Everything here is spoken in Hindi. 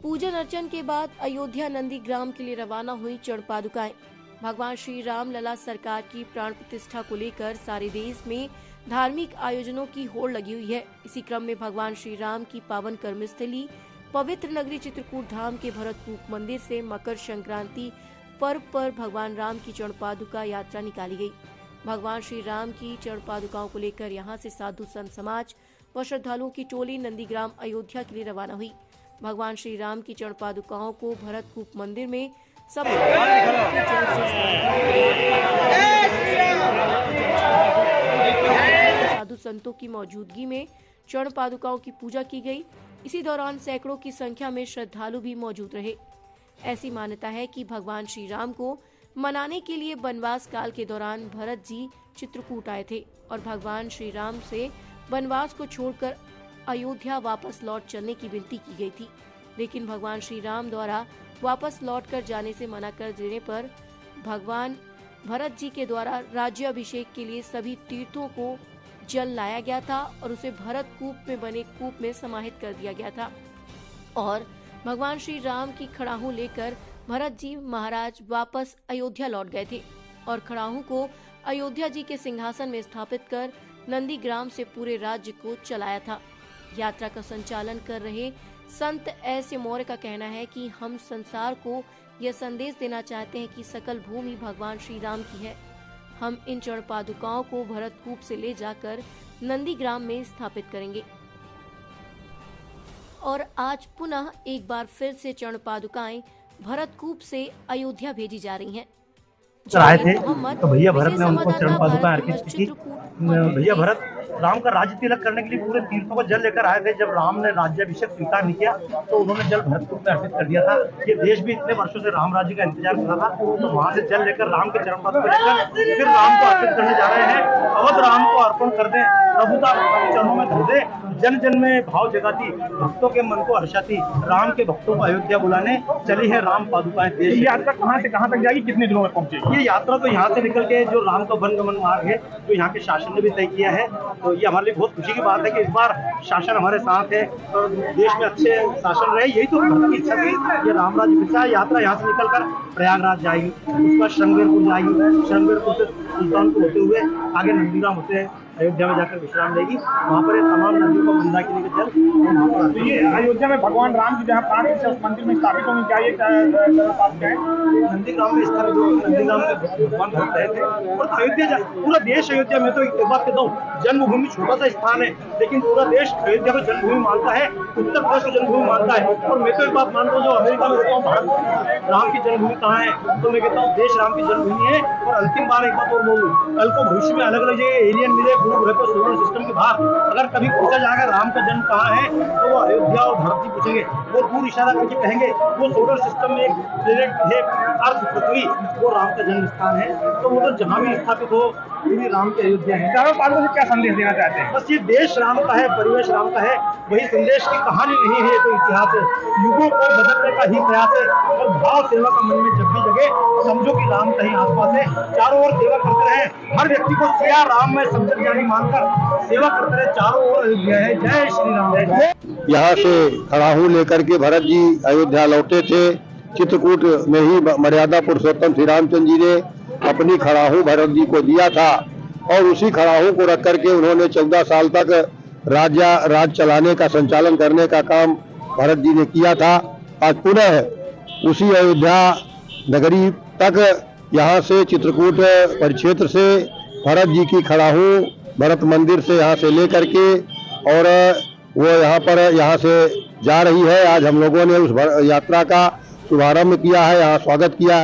पूजन अर्चन के बाद अयोध्या नंदीग्राम के लिए रवाना हुई चरण पादुकाएं। भगवान श्री राम लला सरकार की प्राण प्रतिष्ठा को लेकर सारे देश में धार्मिक आयोजनों की होड़ लगी हुई है। इसी क्रम में भगवान श्री राम की पावन कर्मस्थली पवित्र नगरी चित्रकूट धाम के भरतकूप मंदिर से मकर संक्रांति पर्व पर भगवान राम की चरण पादुका यात्रा निकाली गई। भगवान श्री राम की चरण पादुकाओं को लेकर यहां से साधु संत समाज व श्रद्धालुओं की टोली नंदीग्राम अयोध्या के लिए रवाना हुई। भगवान श्री राम की चरण पादुकाओं को भरतकूप मंदिर में सबसे साधु संतों की मौजूदगी में चरण पादुकाओं की पूजा की गई। इसी दौरान सैकड़ों की संख्या में श्रद्धालु भी मौजूद रहे। ऐसी मान्यता है कि भगवान श्री राम को मनाने के लिए वनवास काल के दौरान भरत जी चित्रकूट आए थे और भगवान श्री राम से वनवास को छोड़कर अयोध्या वापस लौट चलने की विनती की गई थी, लेकिन भगवान श्री राम द्वारा वापस लौटकर जाने से मना कर देने पर भगवान भरत जी के द्वारा राज्याभिषेक के लिए सभी तीर्थों को जल लाया गया था और उसे भरतकूप में बने कूप में समाहित कर दिया गया था और भगवान श्री राम की खड़ाहू लेकर भरत जी महाराज वापस अयोध्या लौट गए थे और खड़ाहू को अयोध्या जी के सिंहासन में स्थापित कर नंदीग्राम से पूरे राज्य को चलाया था। यात्रा का संचालन कर रहे संत ऐसे मौर्य का कहना है कि हम संसार को यह संदेश देना चाहते हैं कि सकल भूमि भगवान श्री राम की है। हम इन चरण पादुकाओं को भरतकूप से ले जाकर नंदीग्राम में स्थापित करेंगे और आज पुनः एक बार फिर से चरण पादुकाएं भरतकूप से अयोध्या भेजी जा रही हैं। आए थे तो भैया भरत ने उनको चरण पादुकाएं अर्पित की। भैया भरत राम का राज्य तिलक करने के लिए पूरे तीर्थों को जल लेकर आए थे। जब राम ने राज्याभिषेक स्वीकार नहीं किया तो उन्होंने जल भरतकूप में अर्पित कर दिया था। ये देश भी इतने वर्षों से राम राज्य का इंतजार कर रहा था, तो वहां से जल लेकर राम के चरण पादुका लेकर फिर राम को अर्पित करने जा रहे हैं। अवध राम को अर्पण कर दे, प्रभुता चरणों में धर दे, जन जन में भाव जगाती, भक्तों के मन को हर्षाती, राम के भक्तों को अयोध्या बुलाने चली है राम पादुकाएं देश। ये यात्रा कहां से कहां तक जाएगी, कितने दिनों में पहुंचेगी? ये यात्रा तो यहाँ से निकल के जो राम का वनगमन मार्ग है जो यहाँ के शासन ने भी तय किया है, तो ये हमारे लिए बहुत खुशी की बात है कि इस बार शासन हमारे साथ है और देश में अच्छे शासन रहे। यही तो भक्त की इच्छा थी। ये राम राज्य पिछा यात्रा यहाँ से निकलकर प्रयागराज जाएगी, उसके बाद श्रृंगेरपुर जाएगी, श्रृंगेरपुर से सुल्तानपुर होते हुए आगे नंदीग्राम होते हैं अयोध्या में जाकर विश्राम लेगी। वहाँ पर तमाम नदियों को मंदाकिनी के जल। तो ये अयोध्या में भगवान राम की जहाँ प्राण प्रतिष्ठा उस मंदिर में स्थापित होंगे, क्या ये नंदीग्राम में स्थापित होगी। नंदीग्राम में भगवान भरत रहे थे और अयोध्या पूरा देश अयोध्या में, तो एक बात कहता हूँ, जन्मभूमि छोटा सा स्थान है लेकिन पूरा देश अयोध्या को जन्मभूमि मानता है, उत्तर प्रदेश को जन्मभूमि मानता है। और मैं तो एक बात मानता हूँ, जो अमेरिका में रहता हूँ, भारत राम की जन्मभूमि कहाँ है, तो मैं कहता हूँ देश राम की जन्मभूमि है। और अंतिम बार एक बात और बोलूँ, कल को भविष्य में अलग अलग जगह एलियन मिले सोलर सिस्टम के बाहर, अगर कभी पूछा जाएगा राम का जन्म कहाँ है, तो वो अयोध्या और भरत जी पूछेंगे। वो दूर इशारा करके कहेंगे वो सोलर सिस्टम में एक प्लेनेट है, अर्थ पृथ्वी, वो राम का जन्म स्थान है। तो वो तो जहाँ भी स्थापित हो ये राम की अयोध्या है। चारों पादुका से क्या संदेश देना चाहते हैं? बस ये देश राम का है, परिवेश राम का है, वही संदेश की कहानी नहीं है, तो इतिहास है। युगों को बदलने का ही प्रयास है और भाव सेवा का मन में जब भी जगे, समझो कि राम कहीं आसपास है। चारों ओर सेवा करते रहे, हर व्यक्ति को सिया राम में सब जग ज्ञानी मानकर सेवा करते रहे। चारों ओर अयोध्या है। जय श्री राम। यहाँ से खड़ाहू लेकर के भरत जी अयोध्या लौटे थे। चित्रकूट में ही मर्यादा पुरुषोत्तम श्री रामचंद्र जी ने अपनी खड़ाहू भरत जी को दिया था और उसी खड़ाहू को रख करके उन्होंने 14 साल तक राज चलाने का संचालन करने का काम भरत जी ने किया था। आज पुनः उसी अयोध्या नगरी तक यहाँ से चित्रकूट परिक्षेत्र से भरत जी की खड़ाहू भरत मंदिर से यहाँ से लेकर के और वो यहाँ से जा रही है। आज हम लोगों ने उस यात्रा का शुभारंभ किया है, यहाँ स्वागत किया है।